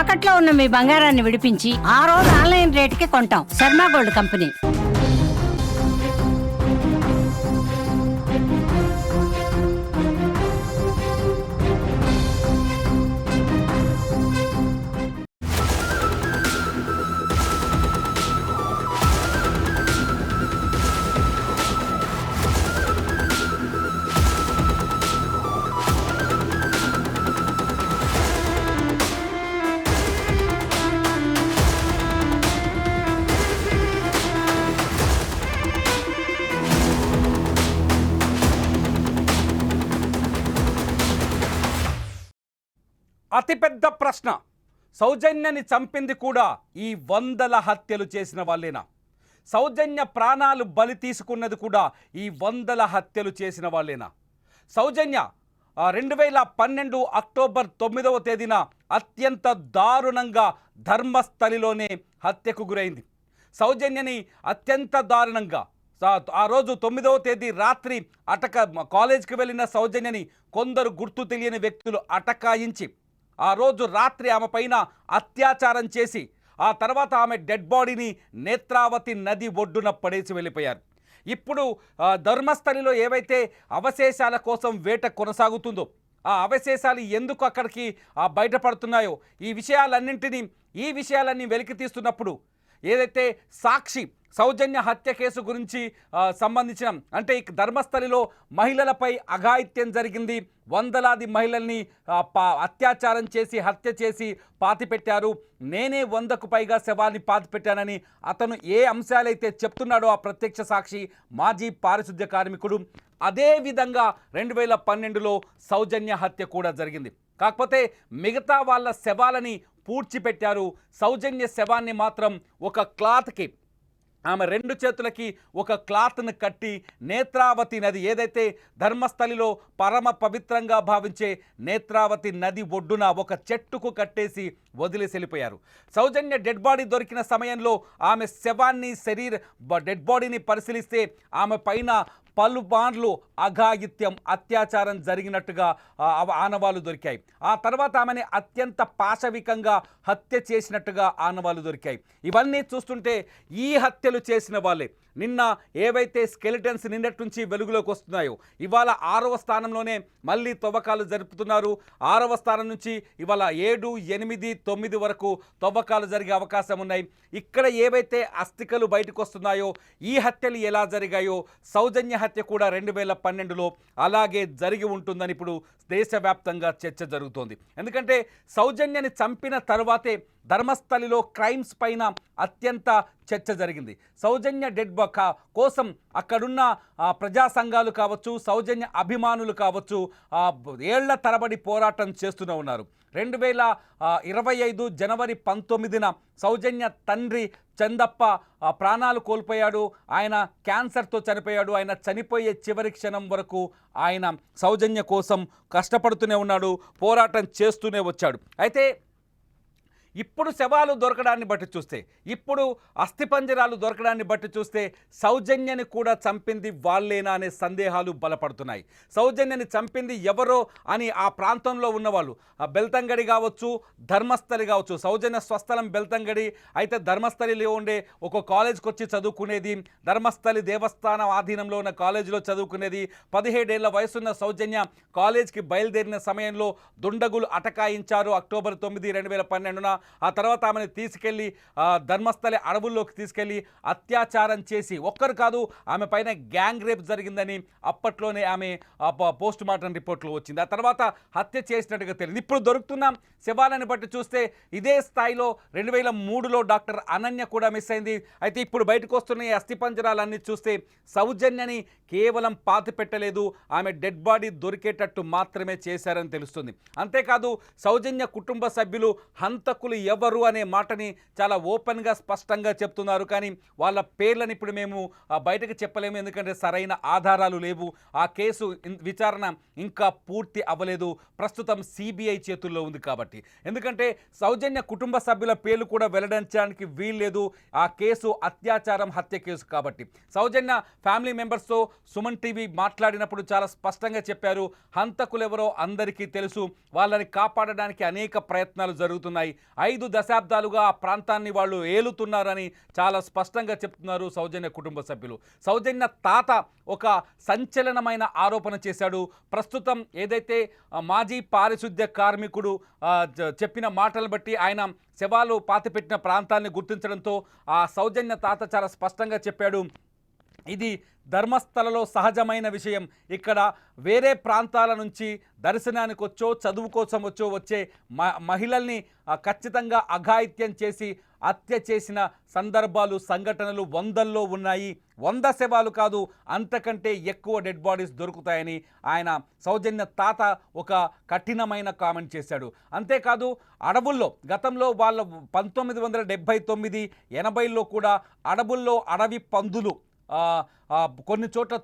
తాకట్లో ఉన్న మీ బంగారాన్ని విడిపించి ఆ రోజు ఆన్లైన్ రేటుకి కొంటాం. Sharma gold company. అతిపెద్ద ప్రశ్న, సౌజన్యని చంపింది కూడా ఈ వందల హత్యలు చేసిన వాళ్ళేనా? సౌజన్య ప్రాణాలు బలి తీసుకున్నది కూడా ఈ వందల హత్యలు చేసిన వాళ్ళేనా? సౌజన్య 2012 అక్టోబర్ 9వ తేదీన అత్యంత దారుణంగా ధర్మస్థలిలోనే హత్యకు గురైంది. సౌజన్యని అత్యంత దారుణంగా ఆ రోజు 9వ తేదీ రాత్రి కాలేజ్కి వెళ్ళిన సౌజన్యని కొందరు గుర్తు తెలియని వ్యక్తులు అటకాయించి ఆ రోజు రాత్రి ఆమె పైన అత్యాచారం చేసి ఆ తర్వాత ఆమె డెడ్ బాడీని నేత్రావతి నది ఒడ్డున పడేసి వెళ్ళిపోయారు. ఇప్పుడు ధర్మస్థలిలో ఏవైతే అవశేషాల కోసం వేట కొనసాగుతుందో ఆ అవశేషాలు ఎందుకు అక్కడికి బయటపడుతున్నాయో ఈ విషయాలన్నీ వెలికి తీస్తున్నప్పుడు ఏదైతే సాక్షి సౌజన్య హత్య కేసు గురించి సంబంధించిన అంటే ఈ ధర్మస్థలిలో మహిళలపై అఘాయిత్యం జరిగింది, వందలాది మహిళల్ని అత్యాచారం చేసి హత్య చేసి పాతిపెట్టారు, నేనే 100కు పైగా శవాన్ని పాతిపెట్టానని అతను ఏ అంశాలైతే చెప్తున్నాడో ఆ ప్రత్యక్ష సాక్షి మాజీ పారిశుద్ధ్య కార్మికుడు, అదే విధంగా 2012లో సౌజన్య హత్య కూడా జరిగింది. కాకపోతే మిగతా వాళ్ళ శవాలని పూడ్చిపెట్టారు. సౌజన్య శవాన్ని మాత్రం ఒక క్లాత్కి ఆమె 2 చేతులకి ఒక క్లాత్ను కట్టి నేత్రావతి నది ఏదైతే ధర్మస్థలిలో పరమ పవిత్రంగా భావించే నేత్రావతి నది ఒడ్డున ఒక చెట్టుకు కట్టేసి వదిలేసి వెళ్ళిపోయారు. సౌజన్య డెడ్ బాడీ దొరికిన సమయంలో ఆమె శవాన్ని డెడ్ బాడీని పరిశీలిస్తే ఆమె పైన పలుమార్లు అఘాయిత్యం అత్యాచారం జరిగినట్టుగా ఆనవాళ్లు దొరికాయి. ఆ తర్వాత ఆమెని అత్యంత పాశవికంగా హత్య చేసినట్టుగా ఆనవాళ్లు దొరికాయి. ఇవన్నీ చూస్తుంటే ఈ హత్యలు చేసిన వాళ్ళే నిన్న ఏవైతే స్కెలిటన్స్ నిన్నటి నుంచి వెలుగులోకి వస్తున్నాయో ఇవాళ 6వ స్థానంలోనే మళ్ళీ తవ్వకాలు జరుపుతున్నారు. 6వ స్థానం నుంచి ఇవాళ 7, 8, 9 వరకు తవ్వకాలు జరిగే అవకాశం ఉన్నాయి. ఇక్కడ ఏవైతే అస్థికలు బయటకు వస్తున్నాయో ఈ హత్యలు ఎలా జరిగాయో సౌజన్య హత్య కూడా 2012లో అలాగే జరిగి ఉంటుందని ఇప్పుడు దేశవ్యాప్తంగా చర్చ జరుగుతోంది. ఎందుకంటే సౌజన్యని చంపిన తర్వాతే ధర్మస్థలిలో క్రైమ్స్ పైన అత్యంత చర్చ జరిగింది. సౌజన్య డెడ్ కోసం అక్కడున్న ప్రజా సంఘాలు కావచ్చు, సౌజన్య అభిమానులు కావచ్చు ఏళ్ల తరబడి పోరాటం చేస్తూనే ఉన్నారు. 2025 జనవరి 19న సౌజన్య తండ్రి చందప్ప ప్రాణాలు కోల్పోయాడు. ఆయన క్యాన్సర్తో చనిపోయాడు. ఆయన చనిపోయే చివరి క్షణం వరకు ఆయన సౌజన్య కోసం కష్టపడుతూనే ఉన్నాడు, పోరాటం చేస్తూనే వచ్చాడు. అయితే ఇప్పుడు శవాలు దొరకడాన్ని బట్టి చూస్తే, ఇప్పుడు అస్థిపంజరాలు దొరకడాన్ని బట్టి చూస్తే సౌజన్యని కూడా చంపింది వాళ్ళేనా అనే సందేహాలు బలపడుతున్నాయి. సౌజన్యని చంపింది ఎవరో అని ఆ ప్రాంతంలో ఉన్నవాళ్ళు బెల్తంగడి కావచ్చు, ధర్మస్థలి కావచ్చు. సౌజన్య స్వస్థలం బెల్తంగడి అయితే ధర్మస్థలిలో ఉండే ఒక కాలేజ్కి వచ్చి చదువుకునేది, ధర్మస్థలి దేవస్థానం ఆధీనంలో ఉన్న కాలేజీలో చదువుకునేది. 17 ఏళ్ల వయసున్న సౌజన్య కాలేజ్కి బయలుదేరిన సమయంలో దుండగులు అటకాయించారు అక్టోబర్ 9, 2012న. ఆ తర్వాత ఆమెను తీసుకెళ్ళి ధర్మస్థలి అడవుల్లోకి తీసుకెళ్ళి అత్యాచారం చేసి, ఒక్కరు కాదు ఆమె పైన గ్యాంగ్ రేప్ జరిగిందని అప్పట్లోనే ఆమె పోస్ట్ మార్టం రిపోర్ట్లో వచ్చింది. ఆ తర్వాత హత్య చేసినట్టుగా తెలియదు. ఇప్పుడు దొరుకుతున్న శవాలను బట్టి చూస్తే ఇదే స్థాయిలో 2003లో డాక్టర్ అనన్య కూడా మిస్ అయింది. అయితే ఇప్పుడు బయటకు వస్తున్న ఈ అస్థిపంజరాలన్నీ చూస్తే సౌజన్యని కేవలం పాతి పెట్టలేదు, ఆమె డెడ్ బాడీ దొరికేటట్టు మాత్రమే చేశారని తెలుస్తుంది. అంతేకాదు సౌజన్య కుటుంబ సభ్యులు హంతకులు ఎవరు అనే మాటని చాలా ఓపెన్గా స్పష్టంగా చెప్తున్నారు. కానీ వాళ్ళ పేర్లను ఇప్పుడు మేము బయటకు చెప్పలేము, ఎందుకంటే సరైన ఆధారాలు లేవు. ఆ కేసు విచారణ ఇంకా పూర్తి అవ్వలేదు, ప్రస్తుతం సిబిఐ చేతుల్లో ఉంది కాబట్టి. ఎందుకంటే సౌజన్య కుటుంబ సభ్యుల పేర్లు కూడా వెల్లడించడానికి వీల్లేదు, ఆ కేసు అత్యాచారం హత్య కేసు కాబట్టి. సౌజన్య ఫ్యామిలీ మెంబర్స్తో సుమన్ టీవీ మాట్లాడినప్పుడు చాలా స్పష్టంగా చెప్పారు, హంతకులు ఎవరో అందరికీ తెలుసు, వాళ్ళని కాపాడడానికి అనేక ప్రయత్నాలు జరుగుతున్నాయి, 5 దశాబ్దాలుగా ఆ ప్రాంతాన్ని వాళ్ళు ఏలుతున్నారని చాలా స్పష్టంగా చెప్తున్నారు సౌజన్య కుటుంబ సభ్యులు. సౌజన్య తాత ఒక సంచలనమైన ఆరోపణ చేశాడు. ప్రస్తుతం ఏదైతే మాజీ పారిశుద్ధ్య కార్మికుడు చెప్పిన మాటలను బట్టి ఆయన శవాలు పాతిపెట్టిన ప్రాంతాన్ని గుర్తించడంతో ఆ సౌజన్య తాత చాలా స్పష్టంగా చెప్పాడు, ఇది ధర్మస్థలలో సహజమైన విషయం. ఇక్కడ వేరే ప్రాంతాల నుంచి దర్శనానికి వచ్చో చదువు కోసం వచ్చే మహిళల్ని ఖచ్చితంగా అఘాయిత్యం చేసి హత్య చేసిన సందర్భాలు సంఘటనలు వందల్లో ఉన్నాయి. 100 శవాలు కాదు, అంతకంటే ఎక్కువ డెడ్ బాడీస్ దొరుకుతాయని ఆయన సౌజన్య తాత ఒక కఠినమైన కామెంట్ చేశాడు. అంతేకాదు అడవుల్లో గతంలో వాళ్ళ 1979, 80లో కూడా అడవుల్లో అడవి పందులు కొన్ని చోట్ల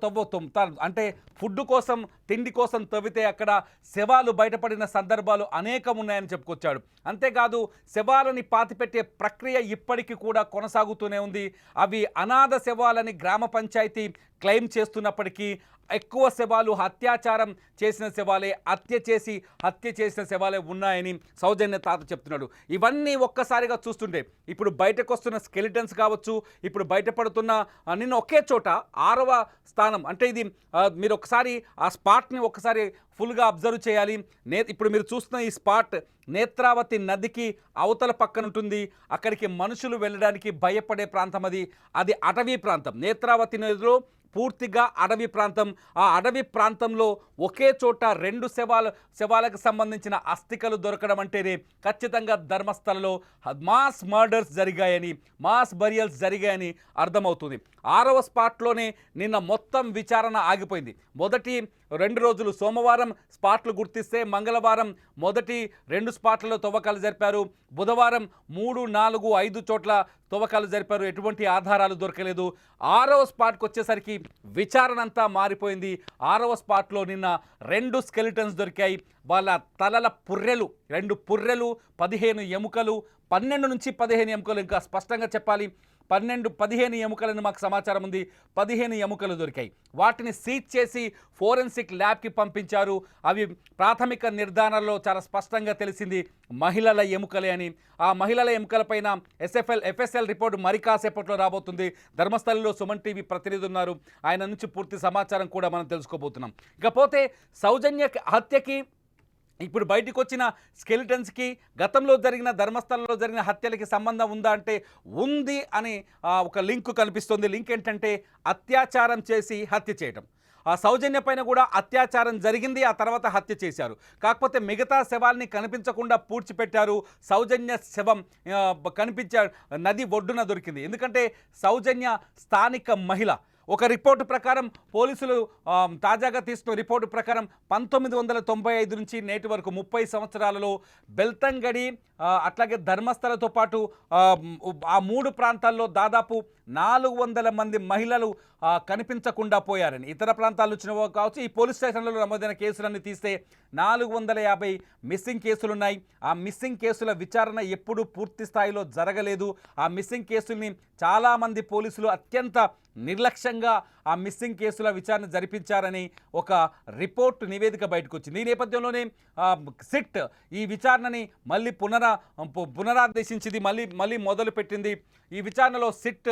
అంటే ఫుడ్ కోసం తిండి కోసం తవ్వితే అక్కడ శవాలు బయటపడిన సందర్భాలు అనేకం ఉన్నాయని చెప్పుకొచ్చాడు. అంతేకాదు శవాలని పాతిపెట్టే ప్రక్రియ ఇప్పటికీ కూడా కొనసాగుతూనే ఉంది. అవి అనాథ శవాలని గ్రామ పంచాయతీ క్లెయిమ్ చేస్తున్నప్పటికీ ఎక్కువ శవాలు అత్యాచారం చేసిన శవాలే, హత్య చేసిన శవాలే ఉన్నాయని సౌజన్య తాత చెప్తున్నాడు. ఇవన్నీ ఒక్కసారిగా చూస్తుంటే ఇప్పుడు బయటకు వస్తున్న స్కెలిటన్స్ కావచ్చు, ఇప్పుడు బయటపడుతున్న నిన్న ఒకే చోట 6వ స్థానం, అంటే ఇది మీరు ఒకసారి ఆ స్పాట్ని ఒకసారి ఫుల్గా అబ్జర్వ్ చేయాలి. ఇప్పుడు మీరు చూస్తున్న ఈ స్పాట్ నేత్రావతి నదికి అవతల పక్కన ఉంటుంది. అక్కడికి మనుషులు వెళ్ళడానికి భయపడే ప్రాంతం అది అటవీ ప్రాంతం. నేత్రావతి నదిలో పూర్తిగా అడవి ప్రాంతం. ఆ అడవి ప్రాంతంలో ఒకే చోట 2 శవాలకు సంబంధించిన అస్థికలు దొరకడం అంటేనే ఖచ్చితంగా ధర్మస్థలలో మాస్ మర్డర్స్ జరిగాయని, మాస్ బరియల్స్ జరిగాయని అర్థమవుతుంది. 6వ స్పాట్లోనే నిన్న మొత్తం విచారణ ఆగిపోయింది. మొదటి 2 రోజులు సోమవారం స్పాట్లు గుర్తిస్తే మంగళవారం మొదటి 2 స్పాట్లలో తవ్వకాలు జరిపారు. బుధవారం 3, 4, 5 చోట్ల తవ్వకాలు జరిపారు. ఎటువంటి ఆధారాలు దొరకలేదు. 6వ స్పాట్కి వచ్చేసరికి విచారణ అంతా మారిపోయింది. 6వ స్పాట్లో నిన్న 2 స్కెలిటన్స్ దొరికాయి. వాళ్ళ తలల పుర్రెలు, 2 పుర్రెలు, 15 ఎముకలు, 12 నుంచి 15 ఎముకలు, ఇంకా స్పష్టంగా చెప్పాలి 15 ఎముకలను మాకు సమాచారం ఉంది. 15 ఎముకలు దొరికాయి. వాటిని సీజ్ చేసి ఫోరెన్సిక్ ల్యాబ్కి పంపించారు. అవి ప్రాథమిక నిర్ధారణలో చాలా స్పష్టంగా తెలిసింది మహిళల ఎముకలే అని. ఆ మహిళల ఎముకలపైన ఎఫ్ఎస్ఎల్ రిపోర్టు మరి కాసేపట్లో రాబోతుంది. ధర్మస్థలంలో సుమన్ టీవీ ప్రతినిధి ఉన్నారు, ఆయన నుంచి పూర్తి సమాచారం కూడా మనం తెలుసుకోబోతున్నాం. ఇకపోతే సౌజన్య హత్యకి ఇప్పుడు బయటకు వచ్చిన స్కెలిటన్స్కి గతంలో జరిగిన ధర్మస్థలంలో జరిగిన హత్యలకి సంబంధం ఉందా అంటే ఉంది అని ఒక లింక్ కనిపిస్తుంది. లింక్ ఏంటంటే అత్యాచారం చేసి హత్య చేయడం. ఆ సౌజన్య పైన కూడా అత్యాచారం జరిగింది, ఆ తర్వాత హత్య చేశారు. కాకపోతే మిగతా శవాల్ని కనిపించకుండా పూడ్చిపెట్టారు. సౌజన్య శవం నది ఒడ్డున దొరికింది. ఎందుకంటే సౌజన్య స్థానిక మహిళ. ఒక రిపోర్టు ప్రకారం పోలీసులు తాజాగా తీసుకున్న రిపోర్టు ప్రకారం 1995 నుంచి నేటి వరకు 30 సంవత్సరాలలో బెల్తంగడి అట్లాగే ధర్మస్థలతో పాటు ఆ 3 ప్రాంతాల్లో దాదాపు 400 మంది మహిళలు కనిపించకుండా పోయారని, ఇతర ప్రాంతాల నుంచి కావచ్చు, ఈ పోలీస్ స్టేషన్లలో నమోదైన కేసులన్నీ తీస్తే 450 మిస్సింగ్ కేసులున్నాయి. ఆ మిస్సింగ్ కేసుల విచారణ ఎప్పుడూ పూర్తి స్థాయిలో జరగలేదు. ఆ మిస్సింగ్ కేసుల్ని చాలామంది పోలీసులు అత్యంత నిర్లక్ష్యంగా ఆ మిస్సింగ్ కేసుల విచారణ జరిపించారని ఒక రిపోర్ట్ నివేదిక బయటకు వచ్చింది. ఈ నేపథ్యంలోనే సిట్ ఈ విచారణని మళ్ళీ పునరాదేశించింది, మళ్ళీ మొదలుపెట్టింది. ఈ విచారణలో సిట్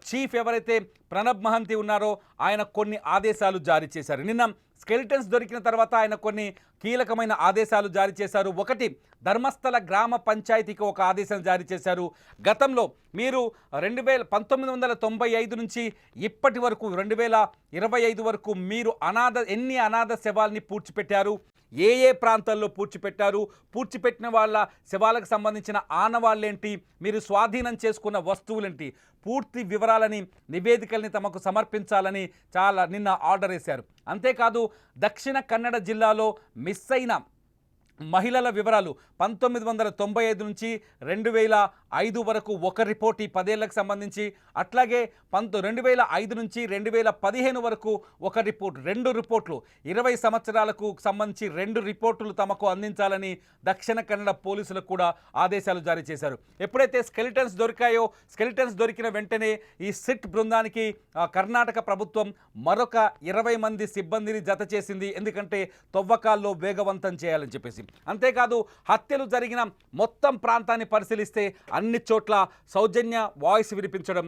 చీఫ్ ఎవరైతే ప్రణబ్ మహంతి ఉన్నారో ఆయన కొన్ని ఆదేశాలు జారీ చేశారు. నిన్న స్కెలిటన్స్ దొరికిన తర్వాత ఆయన కొన్ని కీలకమైన ఆదేశాలు జారీ చేశారు. ఒకటి, ధర్మస్థల గ్రామ పంచాయతీకి ఒక ఆదేశం జారీ చేశారు. గతంలో మీరు 1995 నుంచి ఇప్పటి వరకు 2025 వరకు మీరు ఎన్ని అనాథ శవాల్ని పూడ్చిపెట్టారు, ఏ ప్రాంతాల్లో పూడ్చిపెట్టారు, పూడ్చిపెట్టిన వాళ్ళ శవాలకు సంబంధించిన ఆనవాళ్ళేంటి, మీరు స్వాధీనం చేసుకున్న వస్తువులేంటి, పూర్తి వివరాలని నివేదికల్ని తమకు సమర్పించాలని నిన్న ఆర్డర్ వేశారు. అంతేకాదు దక్షిణ కన్నడ జిల్లాలో మిస్ అయిన మహిళల వివరాలు 1995 నుంచి 5 వరకు ఒక రిపోర్ట్ ఈ 10 ఏళ్లకు సంబంధించి, అట్లాగే 2005 నుంచి 2015 వరకు ఒక రిపోర్ట్, 2 రిపోర్ట్లు, 20 సంవత్సరాలకు సంబంధించి 2 రిపోర్టులు తమకు అందించాలని దక్షిణ కన్నడ పోలీసులకు కూడా ఆదేశాలు జారీ చేశారు. ఎప్పుడైతే స్కెలిటన్స్ దొరికాయో, స్కెలిటన్స్ దొరికిన వెంటనే ఈ సిట్ బృందానికి కర్ణాటక ప్రభుత్వం మరొక 20 మంది సిబ్బందిని జత చేసింది. ఎందుకంటే తవ్వకాల్లో వేగవంతం చేయాలని చెప్పేసి. అంతేకాదు హత్యలు జరిగిన మొత్తం ప్రాంతాన్ని పరిశీలిస్తే అన్ని చోట్ల సౌజన్య వాయిస్ వినిపించడం,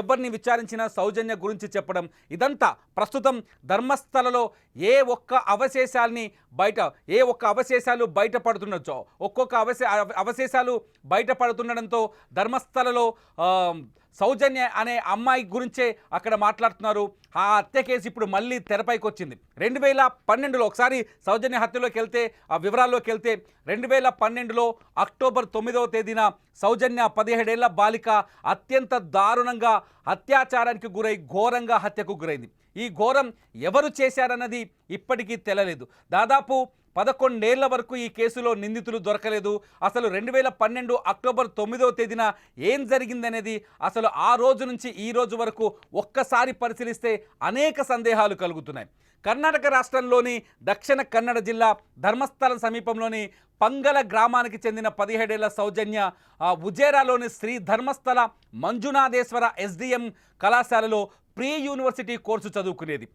ఎవరిని విచారించినా సౌజన్య గురించి చెప్పడం, ఇదంతా ప్రస్తుతం ధర్మస్థలలో ఏ ఒక్క అవశేషాలు బయటపడుతుండొచ్చో, ఒక్కొక్క అవశేషాలు బయటపడుతుండడంతో ధర్మస్థలలో సౌజన్య అనే అమ్మాయి గురించే అక్కడ మాట్లాడుతున్నారు. ఆ హత్య కేసు ఇప్పుడు మళ్ళీ తెరపైకి వచ్చింది. 2012లో ఒకసారి సౌజన్య హత్యలోకి వెళ్తే, ఆ వివరాల్లోకి వెళ్తే, 2012లో అక్టోబర్ 9వ తేదీన సౌజన్య 17 ఏళ్ల బాలిక అత్యంత దారుణంగా అత్యాచారానికి గురై ఘోరంగా హత్యకు గురైంది. ఈ ఘోరం ఎవరు చేశారన్నది ఇప్పటికీ తెలియలేదు. దాదాపు 11 ఏళ్ల వరకు ఈ కేసులో నిందితులు దొరకలేదు. అసలు 2012 అక్టోబర్ 9వ తేదీన ఏం జరిగిందనేది అసలు ఆ రోజు నుంచి ఈ రోజు వరకు ఒక్కసారి పరిశీలిస్తే అనేక సందేహాలు కలుగుతున్నాయి. కర్ణాటక రాష్ట్రంలోని దక్షిణ కన్నడ జిల్లా ధర్మస్థలం సమీపంలోని పంగల గ్రామానికి చెందిన 17 ఏళ్ల సౌజన్య ఉజేరాలోని శ్రీ ధర్మస్థల మంజునాథేశ్వర SDM కళాశాలలో ప్రీ యూనివర్సిటీ కోర్సు చదువుకునేది.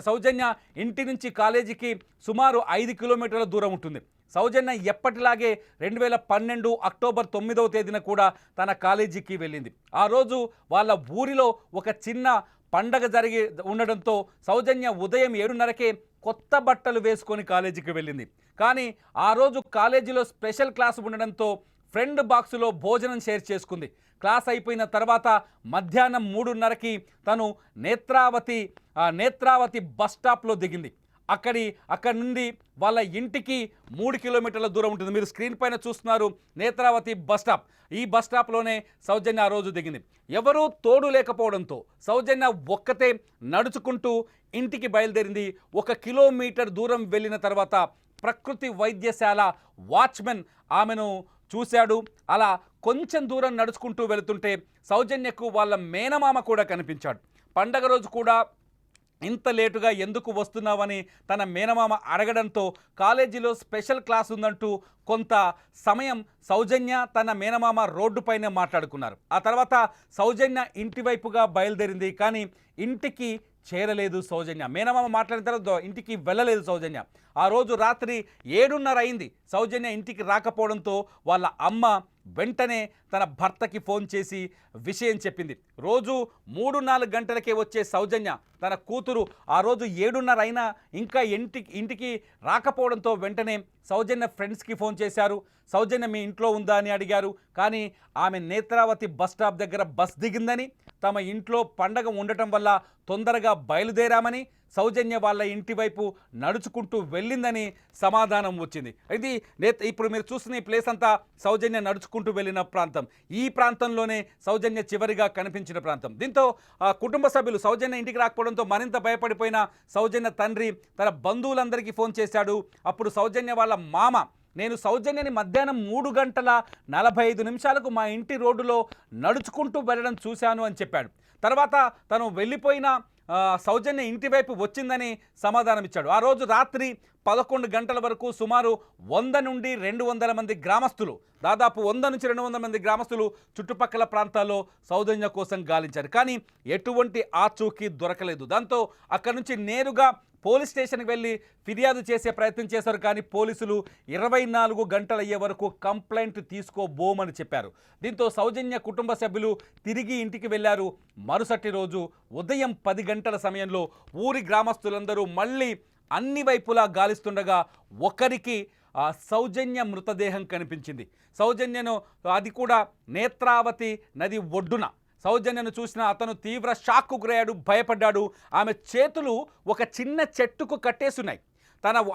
సౌజన్య ఇంటి నుంచి కాలేజీకి సుమారు 5 కిలోమీటర్ల దూరం ఉంటుంది. సౌజన్య ఎప్పటిలాగే 2012 అక్టోబర్ 9వ తేదీన కూడా తన కాలేజీకి వెళ్ళింది. ఆ రోజు వాళ్ళ ఊరిలో ఒక చిన్న పండగ జరిగి ఉండడంతో సౌజన్య ఉదయం 7:30కే కొత్త బట్టలు వేసుకొని కాలేజీకి వెళ్ళింది. కానీ ఆ రోజు కాలేజీలో స్పెషల్ క్లాస్ ఉండడంతో ఫ్రెండ్ బాక్సులో భోజనం షేర్ చేసుకుంది. క్లాస్ అయిపోయిన తర్వాత మధ్యాహ్నం 3:30కి తను నేత్రావతి బస్ స్టాప్లో దిగింది. అక్కడి నుండి వాళ్ళ ఇంటికి 3 కిలోమీటర్ల దూరం ఉంటుంది. మీరు స్క్రీన్ పైన చూస్తున్నారు నేత్రావతి బస్ స్టాప్. ఈ బస్ స్టాప్లోనే సౌజన్య ఆ రోజు దిగింది. ఎవరూ తోడు లేకపోవడంతో సౌజన్య ఒక్కతే నడుచుకుంటూ ఇంటికి బయలుదేరింది. 1 కిలోమీటర్ దూరం వెళ్ళిన తర్వాత ప్రకృతి వైద్యశాల వాచ్మెన్ ఆమెను చూశాడు. అలా కొంచెం దూరం నడుచుకుంటూ వెళుతుంటే సౌజన్యకు వాళ్ళ మేనమామ కూడా కనిపించాడు. పండగ రోజు కూడా ఇంత లేటుగా ఎందుకు వస్తున్నావని తన మేనమామ అడగడంతో కాలేజీలో స్పెషల్ క్లాస్ ఉందంటూ కొంత సమయం సౌజన్య తన మేనమామ రోడ్డుపైనే మాట్లాడుకున్నారు. ఆ తర్వాత సౌజన్య ఇంటి వైపుగా బయలుదేరింది. కానీ ఇంటికి చేరలేదు సౌజన్య. మేనమామ మాట్లాడిన తర్వాత ఇంటికి వెళ్ళలేదు సౌజన్య. ఆ రోజు రాత్రి 7:30 అయింది. సౌజన్య ఇంటికి రాకపోవడంతో వాళ్ళ అమ్మ వెంటనే తన భర్తకి ఫోన్ చేసి విషయం చెప్పింది. రోజు 3-4 గంటలకే వచ్చే సౌజన్య తన కూతురు ఆ రోజు 7:30 అయినా ఇంకా ఇంటికి రాకపోవడంతో వెంటనే సౌజన్య ఫ్రెండ్స్కి ఫోన్ చేశారు. సౌజన్య మీ ఇంట్లో ఉందా అని అడిగారు. కానీ ఆమె నేత్రావతి బస్ స్టాప్ దగ్గర బస్ దిగిందని, తమ ఇంట్లో పండగ ఉండటం వల్ల తొందరగా బయలుదేరామని, సౌజన్య వాళ్ళ ఇంటి వైపు నడుచుకుంటూ వెళ్ళిందని సమాధానం వచ్చింది. ఇది ఇప్పుడు మీరు చూస్తున్న ఈ ప్లేస్ అంతా సౌజన్య నడుచుకుంటూ వెళ్ళిన ప్రాంతం. ఈ ప్రాంతంలోనే సౌజన్య చివరిగా కనిపించిన ప్రాంతం. దీంతో కుటుంబ సభ్యులు సౌజన్య ఇంటికి రాకపోవడంతో మరింత భయపడిపోయిన సౌజన్య తండ్రి తన బంధువులందరికీ ఫోన్ చేశాడు. అప్పుడు సౌజన్య వాళ్ళ మామ, నేను సౌజన్యని మధ్యాహ్నం 3:45 మా ఇంటి రోడ్డులో నడుచుకుంటూ వెళ్ళడం చూశాను అని చెప్పాడు. తర్వాత తను వెళ్ళిపోయిన సౌజన్య ఇంటి వైపు వచ్చిందని సమాధానం ఇచ్చాడు. ఆ రోజు రాత్రి 11 గంటల వరకు సుమారు 100 నుండి 200 మంది గ్రామస్తులు, దాదాపు 100 నుంచి 200 మంది గ్రామస్తులు చుట్టుపక్కల ప్రాంతాల్లో సౌజన్య కోసం గాలించారు. కానీ ఎటువంటి ఆచూకీ దొరకలేదు. దాంతో అక్కడి నుంచి నేరుగా పోలీస్ స్టేషన్కి వెళ్ళి ఫిర్యాదు చేసే ప్రయత్నం చేశారు. కానీ పోలీసులు 24 గంటలయ్యే వరకు కంప్లైంట్ తీసుకోబోమని చెప్పారు. దీంతో సౌజన్య కుటుంబ సభ్యులు తిరిగి ఇంటికి వెళ్ళారు. మరుసటి రోజు ఉదయం 10 గంటల సమయంలో ఊరి గ్రామస్తులందరూ మళ్ళీ అన్ని వైపులా గాలిస్తుండగా ఒకరికి సౌజన్య మృతదేహం కనిపించింది. సౌజన్యను అది కూడా నేత్రావతి నది ఒడ్డున. సౌజన్యను చూసిన అతను తీవ్ర షాక్కు గురయ్యాడు, భయపడ్డాడు. ఆమె చేతులు ఒక చిన్న చెట్టుకు కట్టేస్తున్నాయి.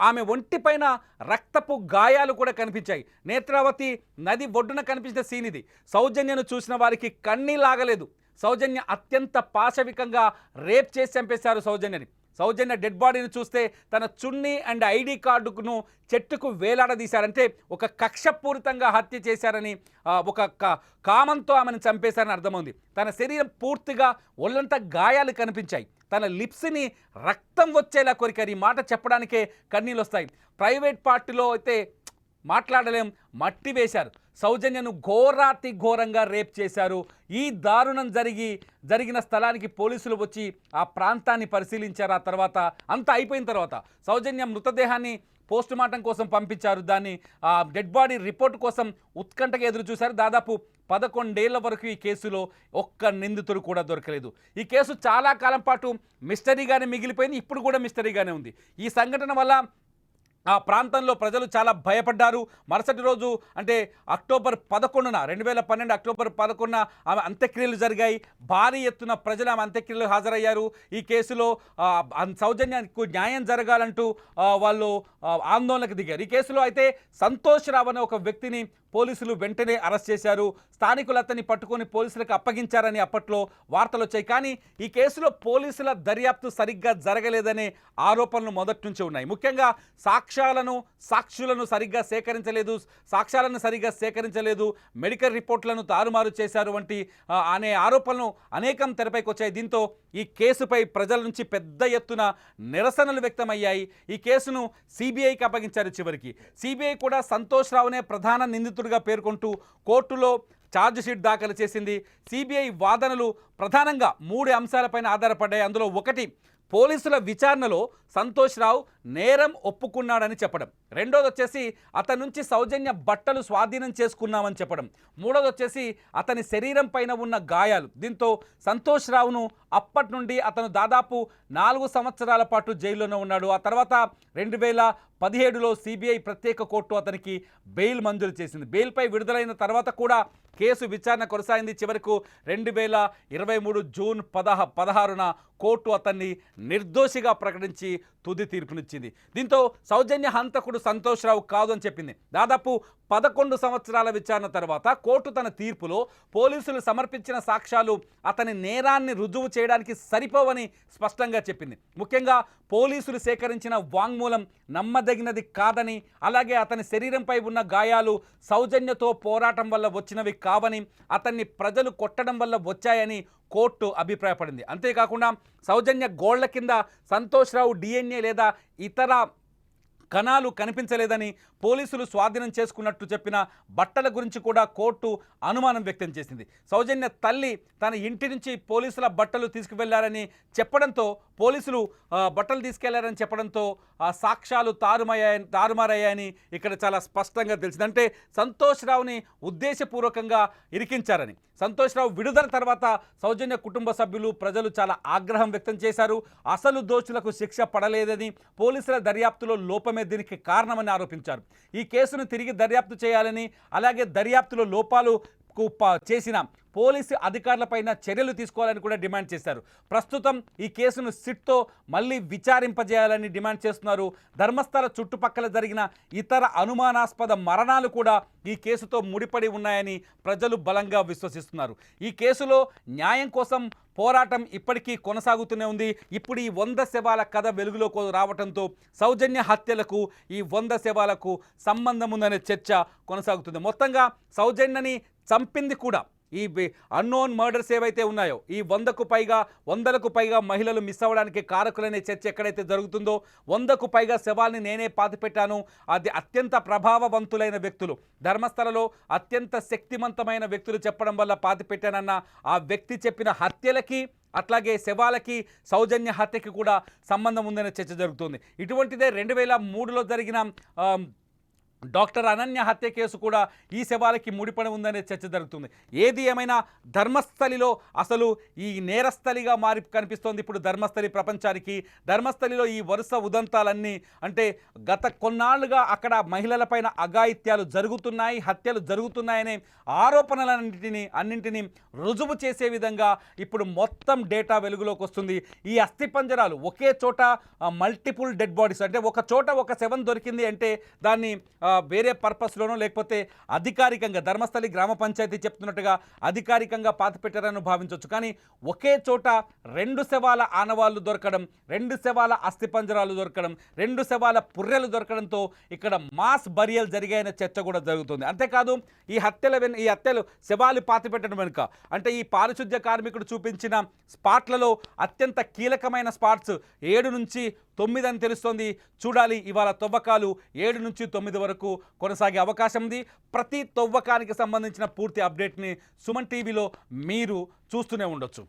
ఆమె ఒంటిపైన రక్తపు గాయాలు కూడా కనిపించాయి. నేత్రావతి నది ఒడ్డున కనిపించిన సీన్ ఇది. సౌజన్యను చూసిన వారికి కన్నీలాగలేదు. సౌజన్య అత్యంత పాశవికంగా రేప్ చేసి చంపేశారు సౌజన్యని. సౌజన్య డెడ్ బాడీని చూస్తే తన చున్నీ అండ్ ఐడి కార్డును చెట్టుకు వేలాడదీశారంటే ఒక కక్షపూరితంగా హత్య చేశారని, ఒక కామంతో ఆమెను చంపేశారని అర్థమైంది. తన శరీరం పూర్తిగా ఒళ్ళంతా గాయాలు కనిపించాయి. తన లిప్స్ని రక్తం వచ్చేలా కొరికారు. ఈ మాట చెప్పడానికే కన్నీళ్ళు వస్తాయి. ప్రైవేట్ పార్టీలో అయితే మాట్లాడలేం, మట్టి వేశారు. సౌజన్యను ఘోరాతి ఘోరంగా రేప్ చేశారు. ఈ దారుణం జరిగిన స్థలానికి పోలీసులు వచ్చి ఆ ప్రాంతాన్ని పరిశీలించారు. ఆ తర్వాత అంతా అయిపోయిన తర్వాత సౌజన్య మృతదేహాన్ని పోస్ట్ మార్టం కోసం పంపించారు. దాన్ని డెడ్ బాడీ రిపోర్ట్ కోసం ఉత్కంఠగా ఎదురు చూశారు. దాదాపు 11 ఏళ్ల వరకు ఈ కేసులో ఒక్క నిందితుడు కూడా దొరకలేదు. ఈ కేసు చాలా కాలం పాటు మిస్టరీగానే మిగిలిపోయింది. ఇప్పుడు కూడా మిస్టరీగానే ఉంది. ఈ సంఘటన వల్ల ఆ ప్రాంతంలో ప్రజలు చాలా భయపడ్డారు. మరుసటి రోజు అంటే అక్టోబర్ 11న 2012 అక్టోబర్ 11న ఆమె అంత్యక్రియలు జరిగాయి. భారీ ఎత్తున ప్రజలు ఆమె అంత్యక్రియలు హాజరయ్యారు. ఈ కేసులో సౌజన్యానికి న్యాయం జరగాలంటూ వాళ్ళు ఆందోళనకు దిగారు. ఈ కేసులో అయితే సంతోష్ రావు అనే ఒక వ్యక్తిని పోలీసులు వెంటనే అరెస్ట్ చేశారు. స్థానికులు అతన్ని పట్టుకొని పోలీసులకు అప్పగించారని అప్పట్లో వార్తలు వచ్చాయి. కానీ ఈ కేసులో పోలీసుల దర్యాప్తు సరిగ్గా జరగలేదనే ఆరోపణలు మొదటి నుంచి ఉన్నాయి. ముఖ్యంగా సాక్షులను సరిగ్గా సేకరించలేదు, మెడికల్ రిపోర్ట్లను తారుమారు చేశారు వంటి అనే ఆరోపణలు అనేకం తెరపైకి వచ్చాయి. దీంతో ఈ కేసుపై ప్రజల నుంచి పెద్ద ఎత్తున నిరసనలు వ్యక్తమయ్యాయి. ఈ కేసును సిబిఐకి అప్పగించారు. చివరికి సిబిఐ కూడా సంతోష్ రావునే ప్రధాన నిందితుడిగా పేర్కొంటూ కోర్టులో ఛార్జ్ షీట్ దాఖలు చేసింది. సిబిఐ వాదనలు ప్రధానంగా 3 అంశాలపైన ఆధారపడ్డాయి. అందులో ఒకటి, పోలీసుల విచారణలో సంతోష్ రావు నేరం ఒప్పుకున్నాడని చెప్పడం. రెండోది వచ్చేసి అతని నుంచి సౌజన్య బట్టలు స్వాధీనం చేసుకున్నామని చెప్పడం. మూడోది వచ్చేసి అతని శరీరం పైన ఉన్న గాయాలు. దీంతో సంతోష్ రావును అప్పటి నుండి అతను దాదాపు 4 సంవత్సరాల పాటు జైల్లోనే ఉన్నాడు. ఆ తర్వాత 2017లో సిబిఐ ప్రత్యేక కోర్టు అతనికి బెయిల్ మంజూరు చేసింది. బెయిల్పై విడుదలైన తర్వాత కూడా కేసు విచారణ కొనసాగింది. చివరకు 2023 జూన్ 16న కోర్టు అతన్ని నిర్దోషిగా ప్రకటించి తుది తీర్పునిచ్చింది. దీంతో సౌజన్య హంతకుడు సంతోష్ రావు కాదు అని చెప్పింది. దాదాపు 11 సంవత్సరాల విచారణ తర్వాత కోర్టు తన తీర్పులో పోలీసులు సమర్పించిన సాక్ష్యాలు అతని నేరాన్ని రుజువు చేయడానికి సరిపోవని స్పష్టంగా చెప్పింది. ముఖ్యంగా పోలీసులు సేకరించిన వాంగ్మూలం నమ్మదగినది కాదని, అలాగే అతని శరీరంపై ఉన్న గాయాలు సౌజన్యతో పోరాటం వల్ల వచ్చినవి కావని, అతన్ని ప్రజలు కొట్టడం వల్ల వచ్చాయని కోర్టు అభిప్రాయపడింది. అంతేకాకుండా సౌజన్య గోళ్ల కింద సంతోష్ రావు డిఎన్ఏ లేదా ఇతర కణాలు కనిపించలేదని, పోలీసులు స్వాధీనం చేసుకున్నట్టు చెప్పిన బట్టల గురించి కూడా కోర్టు అనుమానం వ్యక్తం చేసింది. సౌజన్య తల్లి తన ఇంటి నుంచి పోలీసుల బట్టలు తీసుకువెళ్లారని చెప్పడంతో, పోలీసులు బట్టలు తీసుకెళ్లారని చెప్పడంతో సాక్ష్యాలు తారుమారయ్యాయని ఇక్కడ చాలా స్పష్టంగా తెలిసింది. అంటే సంతోష్ రావుని ఉద్దేశపూర్వకంగా ఇరికించారని. సంతోష్ రావు విడుదల తర్వాత సౌజన్య కుటుంబ సభ్యులు, ప్రజలు చాలా ఆగ్రహం వ్యక్తం చేశారు. అసలు దోషులకు శిక్ష పడలేదని, పోలీసుల దర్యాప్తులో లోపమే దీనికి కారణమని ఆరోపించారు. ఈ కేసును తిరిగి దర్యాప్తు చేయాలని, అలాగే దర్యాప్తులో లోపాలు చేసిన పోలీసు అధికారులపైన చర్యలు తీసుకోవాలని కూడా డిమాండ్ చేశారు. ప్రస్తుతం ఈ కేసును సిట్తో మళ్ళీ విచారింపజేయాలని డిమాండ్ చేస్తున్నారు. ధర్మస్థల చుట్టుపక్కల జరిగిన ఇతర అనుమానాస్పద మరణాలు కూడా ఈ కేసుతో ముడిపడి ఉన్నాయని ప్రజలు బలంగా విశ్వసిస్తున్నారు. ఈ కేసులో న్యాయం కోసం పోరాటం ఇప్పటికీ కొనసాగుతూనే ఉంది. ఇప్పుడు ఈ 100 శవాల కథ వెలుగులోకి రావడంతో సౌజన్య హత్యలకు ఈ 100 శవాలకు సంబంధం ఉందనే చర్చ కొనసాగుతుంది. మొత్తంగా సౌజన్యని చంపింది కూడా ఈ అన్నోన్ మర్డర్స్ ఏవైతే ఉన్నాయో, ఈ 100లకు పైగా మహిళలు మిస్ అవ్వడానికి కారకులనే చర్చ ఎక్కడైతే జరుగుతుందో, 100కు పైగా శవాల్ని నేనే పాతిపెట్టాను, అది అత్యంత ప్రభావవంతులైన వ్యక్తులు, ధర్మస్థలలో అత్యంత శక్తివంతమైన వ్యక్తులు చెప్పడం వల్ల పాతిపెట్టానన్న ఆ వ్యక్తి చెప్పిన హత్యలకి, అట్లాగే శవాలకి, సౌజన్య హత్యకి కూడా సంబంధం ఉందనే చర్చ జరుగుతుంది. ఇటువంటిదే 2003లో జరిగిన డాక్టర్ అనన్య హత్య కేసు కూడా ఈ శవాలకి ముడిపడి ఉందనే చర్చ జరుగుతుంది. ఏది ఏమైనా ధర్మస్థలిలో అసలు ఈ నేరస్థలిగా మారి కనిపిస్తోంది ఇప్పుడు ధర్మస్థలి ప్రపంచానికి. ధర్మస్థలిలో ఈ వరుస ఉదంతాలన్నీ అంటే గత కొన్నాళ్లుగా అక్కడ మహిళలపైన అఘాయిత్యాలు జరుగుతున్నాయి, హత్యలు జరుగుతున్నాయనే అన్నింటినీ రుజువు చేసే విధంగా ఇప్పుడు మొత్తం డేటా వెలుగులోకి వస్తుంది. ఈ అస్థిపంజరాలు ఒకే చోట మల్టిపుల్ డెడ్ బాడీస్, అంటే ఒక చోట ఒక శవం దొరికింది అంటే దాన్ని వేరే పర్పస్లోనో లేకపోతే అధికారికంగా ధర్మస్థలి గ్రామ పంచాయతీ చెప్తున్నట్టుగా అధికారికంగా పాతిపెట్టారని భావించవచ్చు. కానీ ఒకే చోట 2 శవాల ఆనవాళ్లు దొరకడం, 2 శవాల అస్థిపంజరాలు దొరకడం, 2 శవాల పుర్రెలు దొరకడంతో ఇక్కడ మాస్ బరియల్ జరిగాయనే చర్చ కూడా జరుగుతుంది. అంతేకాదు ఈ హత్యలు శవాలు పాతిపెట్టడం వెనుక అంటే ఈ పారిశుద్ధ్య కార్మికుడు చూపించిన స్పాట్లలో అత్యంత కీలకమైన స్పాట్స్ 7 నుంచి 9 అని తెలుస్తోంది. చూడాలి, ఇవాళ తవ్వకాలు 7 నుంచి 9 వరకు కొనసాగే అవకాశం ఉంది. ప్రతి తవ్వకానికి సంబంధించిన పూర్తి అప్డేట్ని సుమన్ టీవీలో మీరు చూస్తూనే ఉండొచ్చు.